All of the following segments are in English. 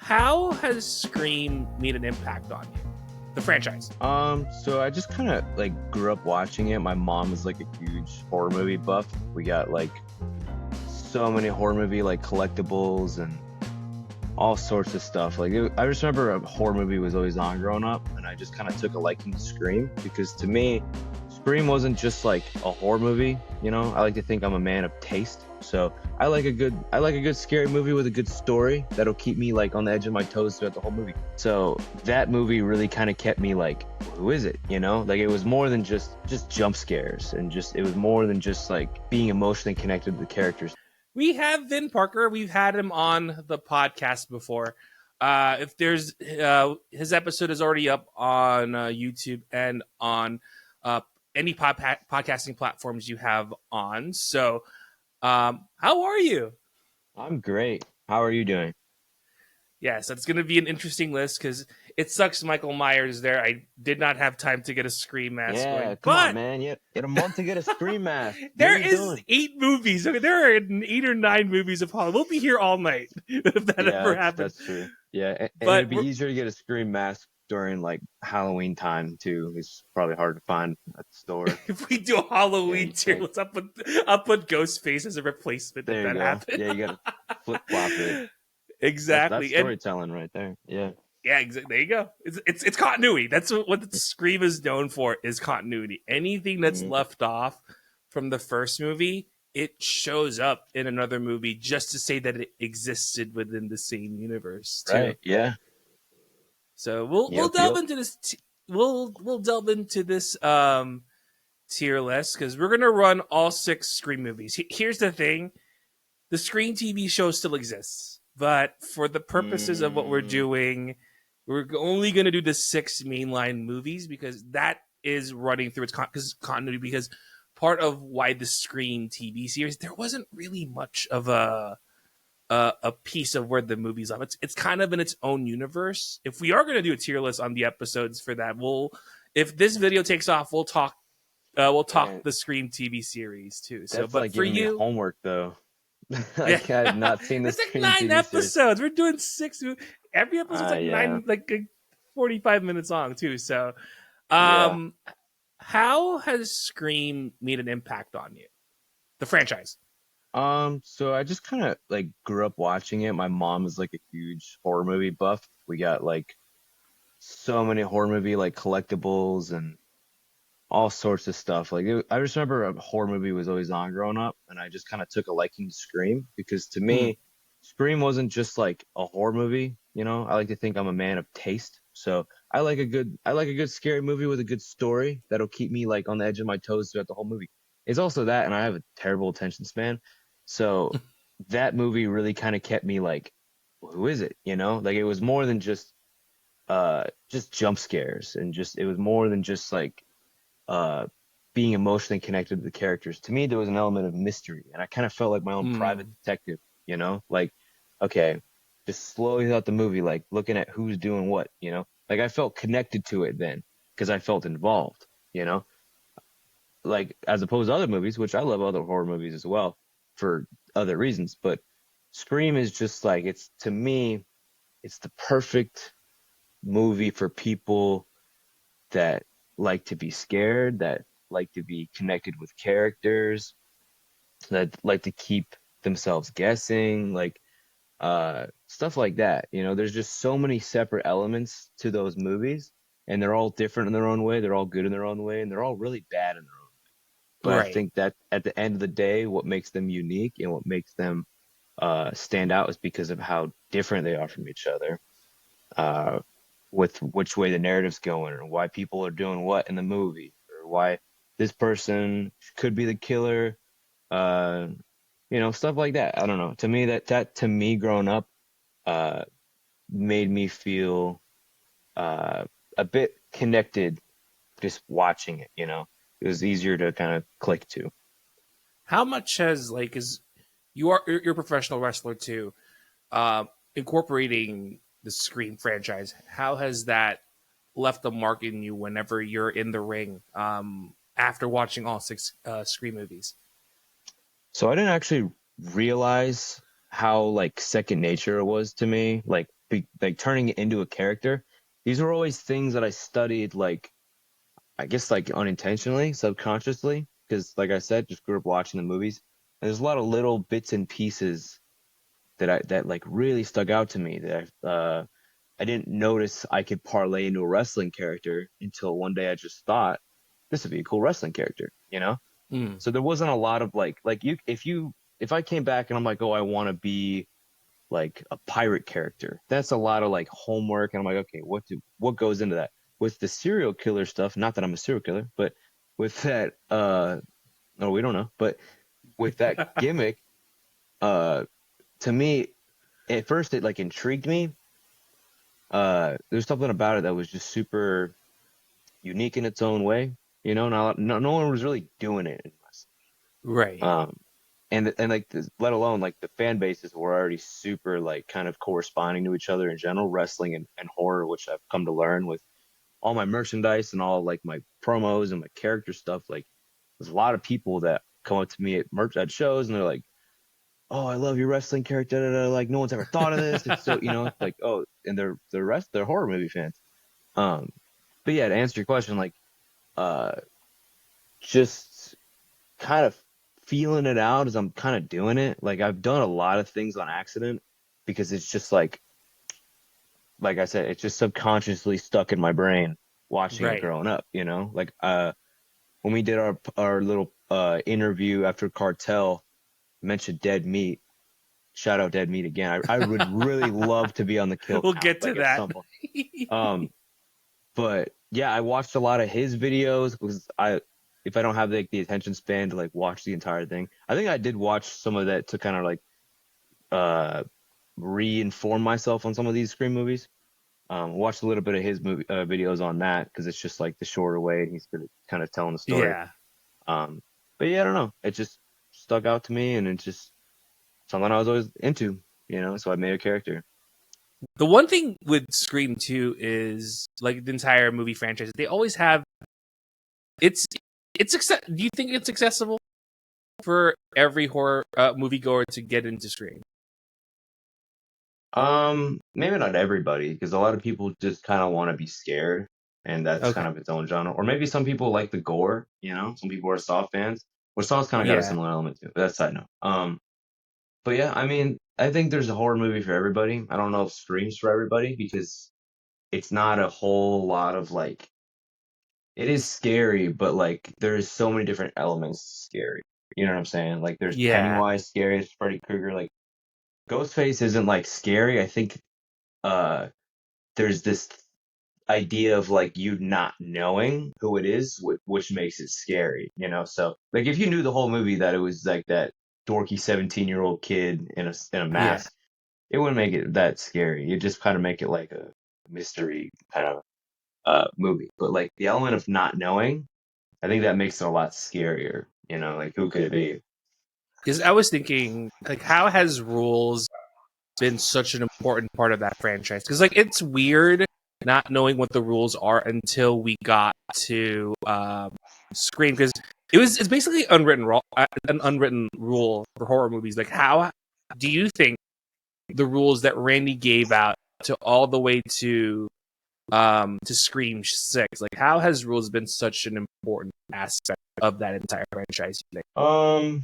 How has Scream made an impact on you? The franchise. So I just kind of like grew up watching it. My mom is like a huge horror movie buff. We got like so many horror movie like collectibles and all sorts of stuff. I just remember a horror movie was always on growing up, and I just kind of took a liking to Scream because to me, Scream wasn't just like a horror movie. You know, I like to think I'm a man of taste, so I like a good scary movie with a good story that'll keep me like on the edge of my toes throughout the whole movie. So that movie really kind of kept me like, who is it? You know, like it was more than just jump scares, and it was more than just like being emotionally connected to the characters. We have Vin Parker. We've had him on the podcast before. If there's his episode is already up on YouTube and on any podcasting platforms you have on. So, how are you? I'm great. How are you doing? Yeah, so it's going to be an interesting list because it sucks Michael Myers there. I did not have time to get a Scream mask Yeah, going. come on, man. You get a month to get a Scream mask. There What are you is doing? 8 movies. Okay, there are 8 or 9 movies of Hollywood. We'll be here all night if that ever happens. That's true. Yeah, and But it'd be easier to get a Scream mask during like Halloween time too. It's probably hard to find at the store. if we do a Halloween tier, think. I'll put Ghostface as a replacement There if you that go. happens. Yeah, you gotta flip flop it. Exactly. That's storytelling right there. Yeah. Yeah, exactly. There you go. It's continuity. That's what the Scream is known for, is continuity. Anything that's left off from the first movie, it shows up in another movie just to say that it existed within the same universe too. Right. Yeah. So we'll delve into this. We'll delve into this tier list because we're gonna run all 6 Scream movies. Here's the thing: the Scream TV show still exists, but for the purposes of what we're doing, we're only going to do the 6 mainline movies because that is running through its continuity. Because part of why the Scream TV series, there wasn't really much of a piece of where the movie's on. It's kind of in its own universe. If we are going to do a tier list on the episodes for that, if this video takes off, we'll talk the Scream TV series too. So, That's but like for giving me you, homework though. Like I've not seen this. it's like 9 episodes. We're doing 6. Every episode's like 9, like 45 minutes long too. So, how has Scream made an impact on you? The franchise. So I just kind of like grew up watching it. My mom is like a huge horror movie buff. We got like so many horror movie like collectibles and all sorts of stuff. I just remember a horror movie was always on growing up, and I just kind of took a liking to Scream because to me, Scream wasn't just like a horror movie. You know, I like to think I'm a man of taste, so I like a good scary movie with a good story that'll keep me like on the edge of my toes throughout the whole movie. It's also that, and I have a terrible attention span, so that movie really kind of kept me like, well, who is it? You know, like it was more than just jump scares, and it was more than just like being emotionally connected to the characters. To me, there was an element of mystery, and I kind of felt like my own private detective, you know, like, okay, just slowly throughout the movie, like looking at who's doing what, you know, like I felt connected to it then because I felt involved, you know, like as opposed to other movies, which I love other horror movies as well for other reasons, but Scream is just like, to me, it's the perfect movie for people that like to be scared, that like to be connected with characters, that like to keep themselves guessing, like stuff like that. You know, there's just so many separate elements to those movies, and they're all different in their own way. They're all good in their own way, and they're all really bad in their own way. But I think that at the end of the day, what makes them unique and what makes them stand out is because of how different they are from each other. With which way the narrative's going, or why people are doing what in the movie, or why this person could be the killer, you know, stuff like that. I don't know. To me, that to me growing up, made me feel a bit connected just watching it, you know. It was easier to kind of click to. How much has you're a professional wrestler too, incorporating the Scream franchise, how has that left a mark in you whenever you're in the ring after watching all 6 Scream movies? So I didn't actually realize how like second nature it was to me. Like like turning it into a character. These were always things that I studied, like I guess like unintentionally, subconsciously, because like I said, just grew up watching the movies. And there's a lot of little bits and pieces that like really stuck out to me that I didn't notice I could parlay into a wrestling character until one day I just thought this would be a cool wrestling character, you know? Mm. So there wasn't a lot of like if I came back and I'm like, oh, I want to be like a pirate character. That's a lot of like homework, and I'm like, okay, what goes into that? With the serial killer stuff, not that I'm a serial killer, but with that, no, we don't know, but with that gimmick, uh, to me, at first it like intrigued me. There's something about it that was just super unique in its own way. You know, no one was really doing it unless, Right. and like let alone like the fan bases were already super like kind of corresponding to each other in general, wrestling and horror, which I've come to learn with all my merchandise and all like my promos and my character stuff. Like there's a lot of people that come up to me at shows and they're like, oh, I love your wrestling character. Da, da, da. Like no one's ever thought of this. It's so, it's like, oh, and they're horror movie fans. Um, but yeah, to answer your question, like uh, just kind of feeling it out as I'm kind of doing it. Like I've done a lot of things on accident because it's just like I said, it's just subconsciously stuck in my brain watching it Right. growing up, Like when we did our little interview after Cartel mentioned Dead Meat. Shout out Dead Meat again. I would really love to be on the kill We'll count, get to like at that. some point. Um, but yeah, I watched a lot of his videos because if I don't have like the attention span to like watch the entire thing, I think I did watch some of that to kind of like uh re-inform myself on some of these Scream movies. Watched a little bit of his movie videos on that because it's just like the shorter way and he's good at kind of telling the story. Yeah. Um, but yeah, I don't know. It just stuck out to me and it's just something I was always into, so I made a character. The one thing with Scream 2 is like the entire movie franchise, they always have it's do you think it's accessible for every horror moviegoer to get into Scream? Maybe not everybody, because a lot of people just kind of want to be scared, and that's Okay. kind of its own genre. Or maybe some people like the gore, Some people are Saw fans, which Saw's kind of got a Yeah. similar element to it, but that's side note. But yeah, I mean, I think there's a horror movie for everybody. I don't know if Scream's for everybody because it's not a whole lot of like, it is scary, but like there's so many different elements scary. You know what I'm saying? Like there's Yeah. Pennywise scary, there's Freddy Krueger, like Ghostface isn't like scary. I think uh there's this idea of like you not knowing who it is, which makes it scary, So like if you knew the whole movie that it was like that dorky 17-year-old kid in a Yeah. mask, it wouldn't make it that scary. It just kind of make it like a mystery kind of movie. But like the element of not knowing, I think that makes it a lot scarier. Like who could it be? Because I was thinking, like, how has rules been such an important part of that franchise? Because like it's weird not knowing what the rules are until we got to Scream, because it's basically an unwritten rule for horror movies. Like, how do you think the rules that Randy gave out to all the way to Scream 6, like how has rules been such an important aspect of that entire franchise, you think? Um,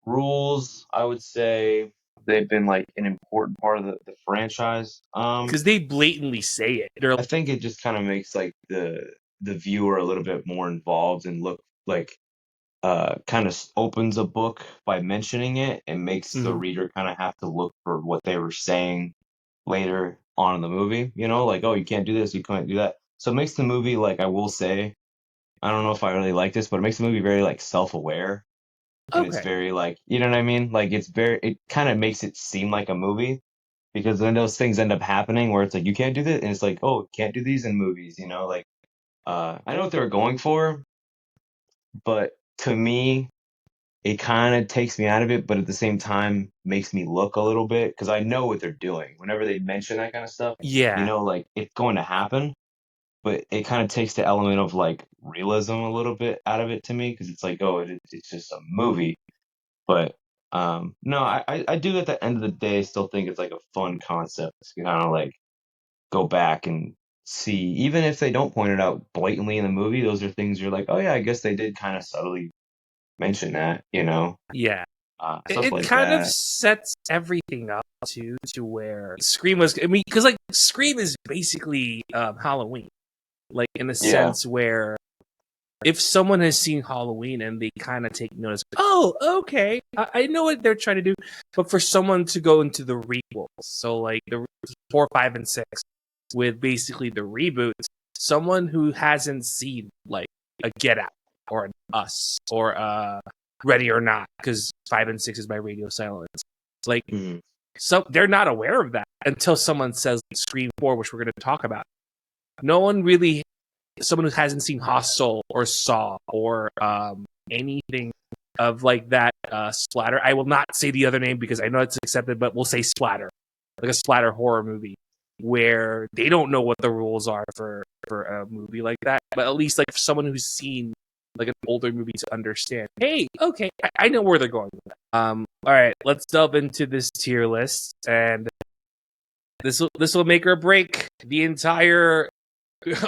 Rules, I would say they've been like an important part of the franchise. Because they blatantly say it. They're I think it just kind of makes like the viewer a little bit more involved and look like kind of opens a book by mentioning it and makes the Mhm. reader kind of have to look for what they were saying later on in the movie, like, oh, you can't do this, you can't do that. So it makes the movie, like, I will say, I don't know if I really like this, but it makes the movie very like self-aware, and it's Okay. very like, you know what I mean? Like it kind of makes it seem like a movie because then those things end up happening where it's like you can't do this, and it's like, oh, can't do these in movies, like I know what they were going for, but to me it kind of takes me out of it, but at the same time makes me look a little bit because I know what they're doing. Whenever they mention that kind of stuff, Yeah. like it's going to happen, but it kind of takes the element of like realism a little bit out of it to me because it's like, oh, it's just a movie, but No, I do at the end of the day still think it's like a fun concept to kind of like go back and see, even if they don't point it out blatantly in the movie, those are things you're like, oh yeah, I guess they did kind of subtly mention that, you know, Yeah. stuff It like kind of that. sets everything up to where Scream was. I mean, because like Scream is basically Halloween, like in a Yeah. sense where if someone has seen Halloween and they kind of take notice, oh, okay, I know what they're trying to do. But for someone to go into the requels, so like the 4, 5, and 6, with basically the reboots, someone who hasn't seen like a Get Out or an Us or Ready or Not, because 5 and 6 is my radio silence. Like, Mhm. so they're not aware of that until someone says Scream 4, which we're going to talk about. No one really, someone who hasn't seen Hostel or Saw or anything of like that splatter. I will not say the other name because I know it's accepted, but we'll say splatter, like a splatter horror movie where they don't know what the rules are for a movie like that. But at least like for someone who's seen like an older movie to understand, hey, okay, I know where they're going with that. All right, let's delve into this tier list, and this will make or break the entire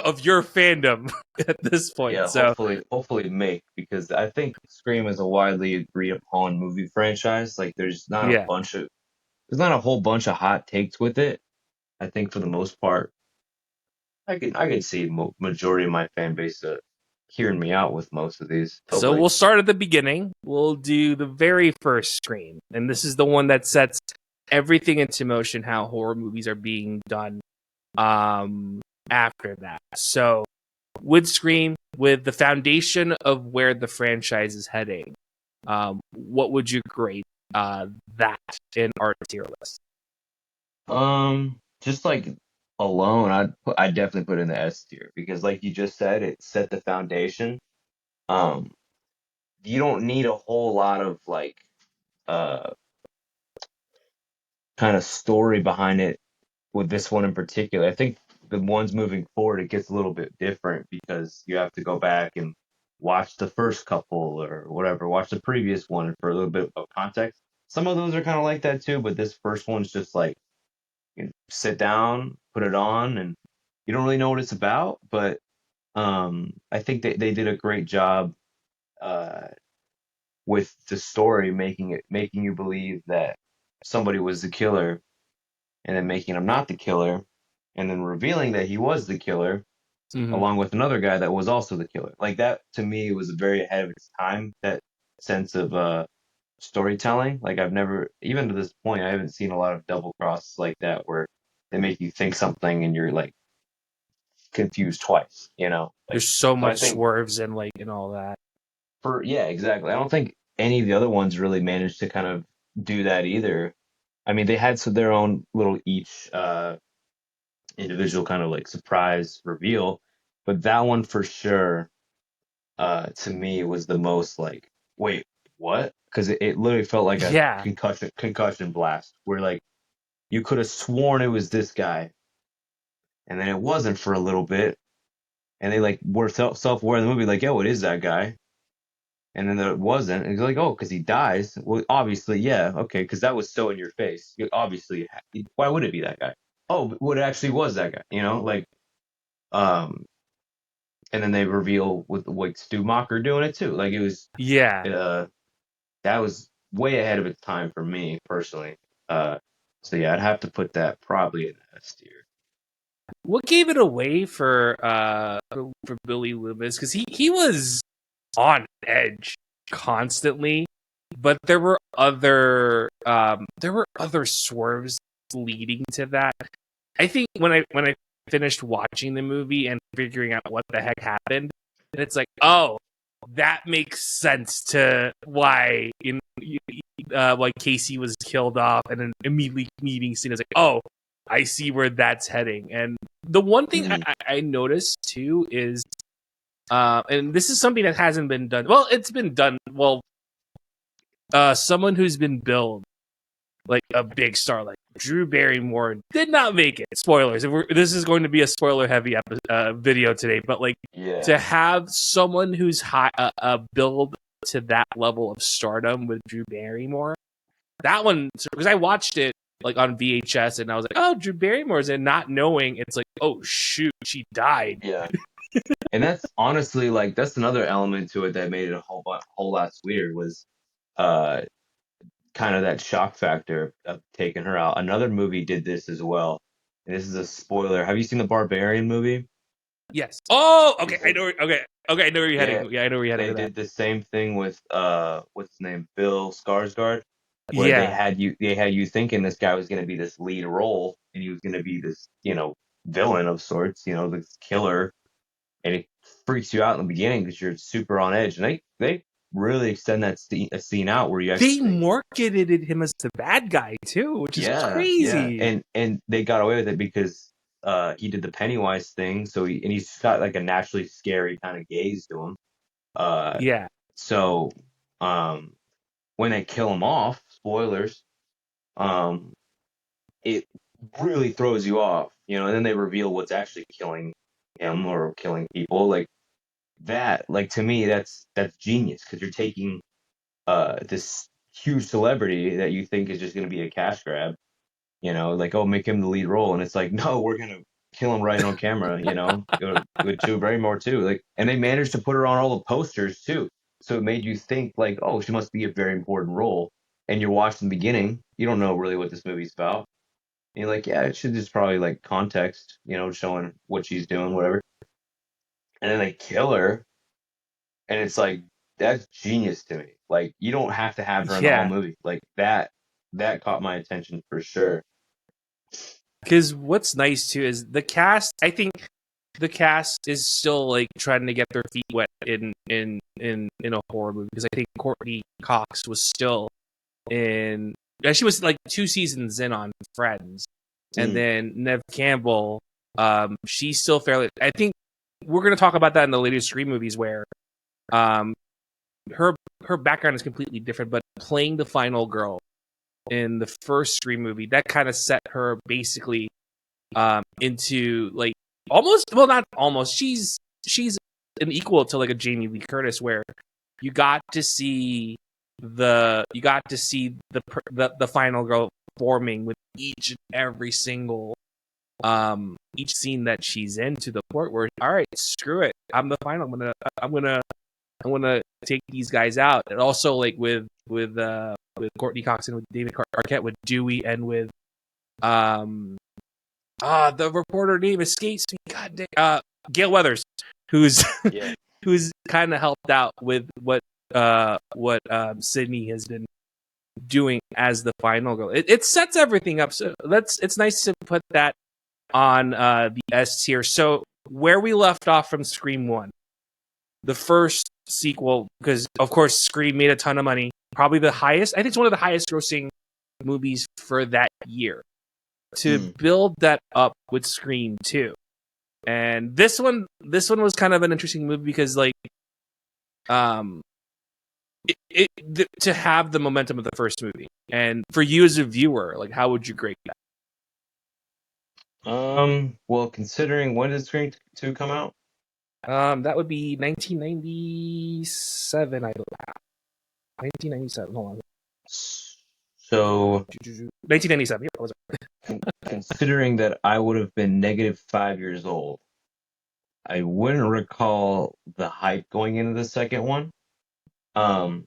of your fandom at this point. Yeah, So hopefully make, because I think Scream is a widely agreed upon movie franchise. Like yeah. there's not a whole bunch of hot takes with it. I think for the most part, I can see majority of my fan base hearing me out with most of these. So Totally. we'll start at the beginning. We'll do the very first Scream, and this is the one that sets everything into motion. How horror movies are being done after that. So with Scream, with the foundation of where the franchise is heading, what would you grade that in our tier list? Just like alone, I'd definitely put it in the S tier, because like you just said, it set the foundation. Um, you don't need a whole lot of like uh kind of story behind it with this one in particular. I think the ones moving forward, it gets a little bit different because you have to go back and watch the first couple or whatever, watch the previous one for a little bit of context. Some of those are kind of like that too, but this first one's just like, sit down, put it on, and you don't really know what it's about. But I think they did a great job uh, with the story, making you believe that somebody was the killer, and then making him not the killer, and then revealing that he was the killer, Mm-hmm. along with another guy that was also the killer. Like that to me was very ahead of its time. That sense of storytelling. Like I've never, even to this point, I haven't seen a lot of double crosses like that where they make you think something and you're like confused twice, you know? Like, There's so so I much think swerves and like and all that. yeah, exactly. I don't think any of the other ones really managed to kind of do that either. I mean, they had their own little each individual kind of like surprise reveal, but that one for sure, to me was the most like, wait, what? Because it literally felt like a Yeah, concussion blast, where like you could have sworn it was this guy, and then it wasn't for a little bit, and they like were self-aware in the movie, like, yo, it is that guy, and then it wasn't, and it's like, oh, because he dies. Well, obviously, yeah, okay, because that was so in your face. Obviously, why would it be that guy? Oh, but what, it actually was that guy, like, um, and then they reveal with like Stu Macher doing it too. Like it was, yeah. uh, that was way ahead of its time for me personally. Uh, so yeah, I'd have to put that probably in S tier. What gave it away for Billy Loomis? Because he was on edge constantly, but there were other swerves leading to that. I think when I finished watching the movie and figuring out what the heck happened, and it's like, oh, that makes sense to why Casey was killed off, and then immediately meeting scene is like, oh, I see where that's heading. And the one thing Mm-hmm. I noticed too is, and this is something that hasn't been done. Well, it's been done. Well, someone who's been billed like a big star, like Drew Barrymore, did not make it. Spoilers. This is going to be a spoiler heavy video today, but like Yeah. to have someone who's high build to that level of stardom with Drew Barrymore, that one, because I watched it like on VHS, and I was like, oh, Drew Barrymore's in, not knowing it's like, oh shoot, she died. Yeah. And that's honestly like that's another element to it that made it a whole lot sweeter was uh kind of that shock factor of taking her out. Another movie did this as well. And this is a spoiler. Have you seen the Barbarian movie? Yes. Oh, okay. It's like Okay. I know where you're yeah, heading. Yeah, I know where you're heading they with that. did the same thing with what's his name? Bill Skarsgård, where Yeah. they had you thinking this guy was gonna be this lead role and he was gonna be this, villain of sorts, this killer, and it freaks you out in the beginning because you're super on edge. And they really extend that scene out where you actually They think, marketed him as the bad guy too, which is yeah, crazy. and they got away with it because he did the Pennywise thing, so he's got like a naturally scary kind of gaze to him. Uh, Yeah. so um, when they kill him off, spoilers, um, it really throws you off, and then they reveal what's actually killing him or killing people like that. Like to me, that's genius because you're taking this huge celebrity that you think is just going to be a cash grab, like, oh, make him the lead role, and it's like, no, we're gonna kill him right on camera, with Drew Barrymore too, like, and they managed to put her on all the posters too, so it made you think like, oh, she must be a very important role, and you're watching the beginning, you don't know really what this movie's about, and you're like, yeah, it should just probably like context, showing what she's doing, whatever, and then they kill her, and it's like that's genius to me. Like you don't have to have her in the whole Yeah. movie. Like that caught my attention for sure. Because what's nice too is the cast. I think the cast is still like trying to get their feet wet in a horror movie, because I think Courtney Cox was still in. She was like 2 seasons in on Friends, and Mm. then Nev Campbell. She's still fairly. I think we're going to talk about that in the later Scream movies, where um, her background is completely different, but playing the final girl in the first Scream movie, that kind of set her basically into like almost, well, not almost, she's an equal to like a Jamie Lee Curtis, where you got to see the final girl forming with each and every single each scene that she's in, to the point where, all right, screw it, I'm the final, I'm gonna take these guys out. And also like with Courtney Cox and with David Arquette, with Dewey, and with um the reporter name escapes me. God dang, Gail Weathers, who's Yeah. who's kind of helped out with what Sydney has been doing as the final girl. It sets everything up. So it's nice to put that on the S tier. So where we left off from Scream 1, the first sequel, because of course Scream made a ton of money, probably the highest. I think it's one of the highest grossing movies for that year. To build that up with Scream 2, and this one was kind of an interesting movie because like um to have the momentum of the first movie, and for you as a viewer, like how would you grade Well, considering when did Scream 2 come out? that? That would be 1997. I don't 1997. Hold on. So, 1997. Yep, I was considering that I would have been -5 years old, I wouldn't recall the hype going into the second one. Um,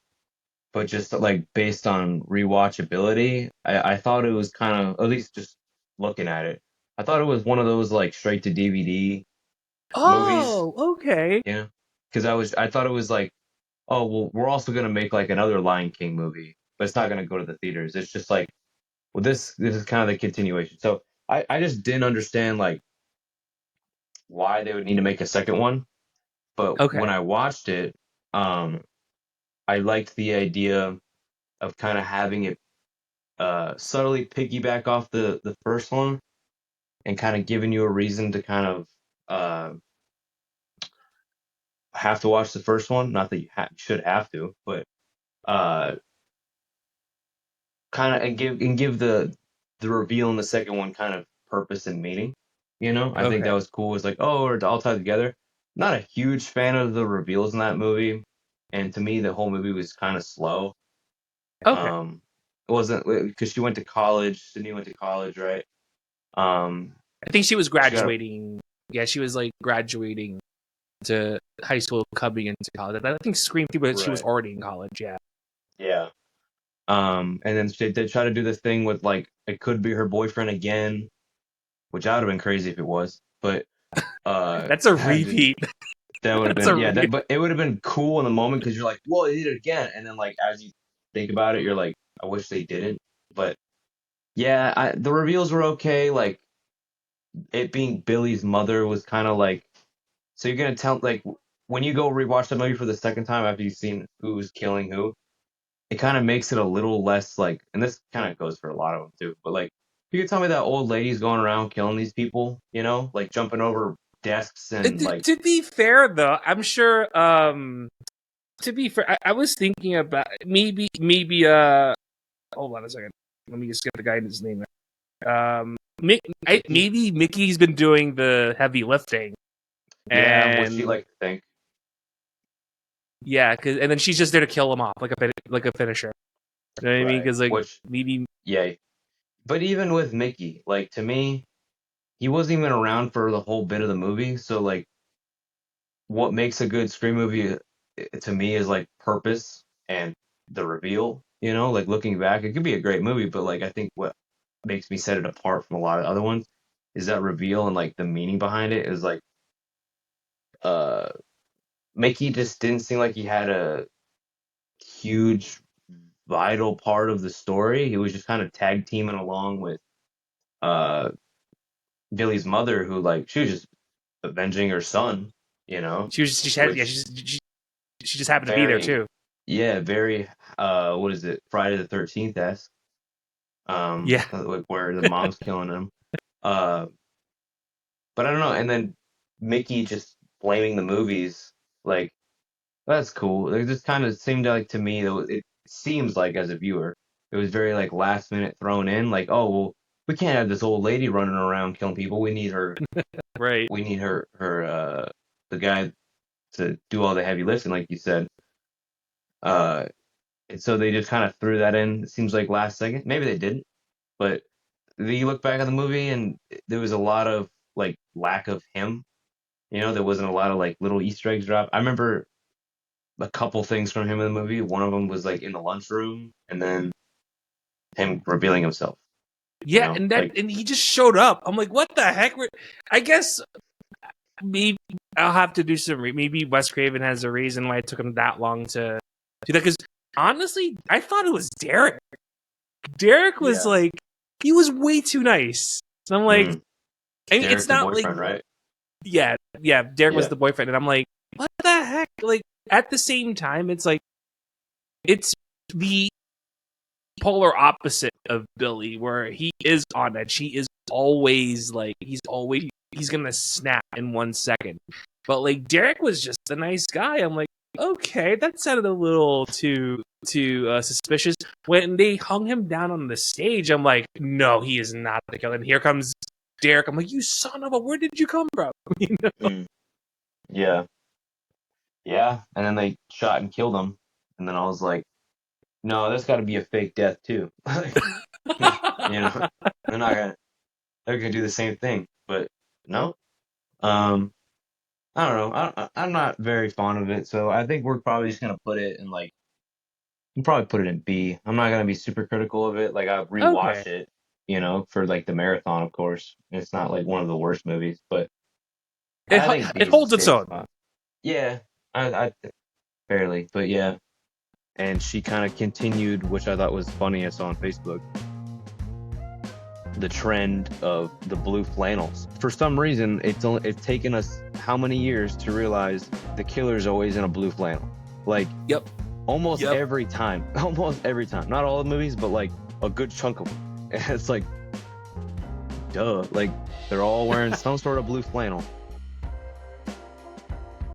but just like based on rewatchability, I thought it was kind of, at least just looking at it, I thought it was one of those like straight to DVD movies, Oh, okay. because I thought it was like, oh well, we're also gonna make like another Lion King movie, but it's not gonna go to the theaters. It's just like, well, this is kind of the continuation. So I just didn't understand like why they would need to make a second one. But when Okay. I watched it, um, I liked the idea of kind of having it subtly piggyback off the first one and kind of giving you a reason to kind of have to watch the first one. Not that you should have to, but uh, kind of and give the reveal in the second one kind of purpose and meaning. I think that Okay. was cool. It's like, oh, we're all tied together. Not a huge fan of the reveals in that movie, and to me, the whole movie was kind of slow. Okay. Um, It wasn't because she went to college. Sydney went to college, right? I think she was She got graduating. Yeah, she was like graduating to high school, coming into college. I think Scream 3, but she was right. already in college. Yeah. Yeah. And then they try to do this thing with like it could be her boyfriend again, which I would have been crazy if it was, but That's a that didn't. repeat. That would have That's been a yeah. repeat. But it would have been cool in the moment because you're like, whoa, they did it again, and then like as you think about it, you're like, I wish they didn't. But yeah, the reveals were okay. Like it being Billy's mother was kind of like, so you're gonna tell like when you go rewatch the movie for the second time after you've seen who's killing who, it kind of makes it a little less like, and this kind of goes for a lot of them too, but like, you could tell me that old lady's going around killing these people, like jumping over desks and like, To be fair, though, I'm sure. To be fair, I was thinking about maybe. Hold on a second. Let me just get the guy's name. Mickey. Maybe Mickey's been doing the heavy lifting, Yeah, what she and like to think. yeah, and then she's just there to kill him off, like a finisher. You know what I mean? Right. Because like Which, maybe yeah. But even with Mickey, like to me, he wasn't even around for the whole bit of the movie. So like, what makes a good Scream movie to me is like purpose and the reveal. Like looking back, it could be a great movie, but like I think what makes me set it apart from a lot of other ones is that reveal and like the meaning behind it is like uh Mickey just didn't seem like he had a huge vital part of the story. He was just kind of tag teaming along with uh Billy's mother who like she was just avenging her son, which she just happened to be there very too. yeah, very what is it? Friday the 13th Yeah, like where the mom's killing him. Uh but I don't know, and then Mickey just blaming the movies like that's cool. It just kind of seemed like to me that it seems like as a viewer, it was very like last minute thrown in. Like, oh well, we can't have this old lady running around killing people. We need her. right. We need the guy to do all the heavy lifting, like you said. Uh, and so they just kind of threw that in. It seems like last second. Maybe they didn't, but you look back at the movie and there was a lot of like lack of him. There wasn't a lot of like little Easter eggs dropped. I remember a couple things from him in the movie. One of them was like in the lunchroom, and then him revealing himself. Yeah, Like and he just showed up. I'm like, what the heck? I guess maybe I'll have to do some. Maybe Wes Craven has a reason why it took him that long to do that. Because honestly, I thought it was Derek. Derek was yeah, like, he was way too nice. So I'm like, I mean, Derek's it's the not like, boyfriend, right? yeah, Derek was Yeah, the boyfriend, and I'm like, what the heck? Like at the same time, it's like it's the polar opposite of Billy, where he is on edge. He is always like he's gonna snap in 1 second. But like Derek was just a nice guy. I'm like, okay, that sounded a little too suspicious. When they hung him down on the stage, I'm like, no, he is not the killer. And here comes Derek. I'm like, you son of a, where did you come from? You know? mm, yeah, yeah. And then they shot and killed him, and then I was like, no, there's got to be a fake death too. you know, they're not gonna they're gonna do the same thing, but no. Um, I don't know. I'm not very fond of it, so I think we're probably just gonna put it in like we'll probably put it in B. I'm not gonna be super critical of it. Like I'll Okay, rewatch it, for like the marathon, of course. It's not like one of the worst movies, but I think B it is a holds its safe own. spot. Yeah, I barely, but yeah. And she kind of continued, which I thought was funny. I saw on Facebook the trend of the blue flannels. For some reason, it's taken us how many years to realize the killer's always in a blue flannel. Like Yep. almost Yep. every time. Almost every time. Not all the movies, but like a good chunk of them. And it's like, duh. Like they're all wearing some sort of blue flannel.